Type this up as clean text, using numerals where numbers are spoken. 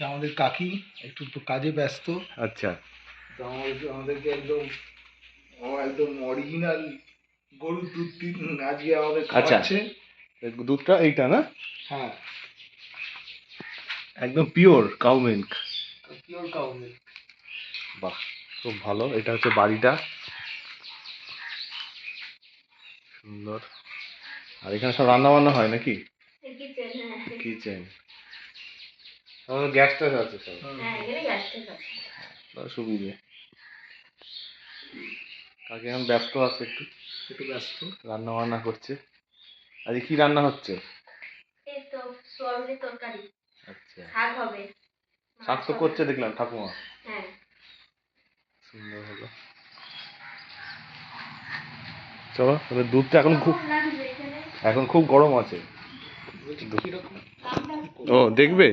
আমাদের কাকি একটু কাজে ব্যস্ত। আচ্ছা, তো আমাদেরকে একদম একদম অরিজিনাল গরুর দুধ আজকে আমাদের খাওয়াচ্ছে। দুধটা এইটা না? হ্যাঁ, একদম pure cow milk. Pure cow milk. বাহ, খুব ভালো। এটা হচ্ছে বাড়িটা, সুন্দর। আর এখানে সব রান্না বান্না হয় নাকি? কিচেন, গ্যাস ট্যাস আছে সব, সুবিধে। কাকে এখন ব্যস্ত আছে, একটু একটু ব্যস্ত, রান্না বান্না করছে। আজকে কি রান্না হচ্ছে? আচ্ছা, শাক তো করছে দেখলাম ঠাকুমা। সুন্দর হলো। চলো তাহলে, দুধটা এখন খুব গরম আছে। কিরকম ও দেখবে।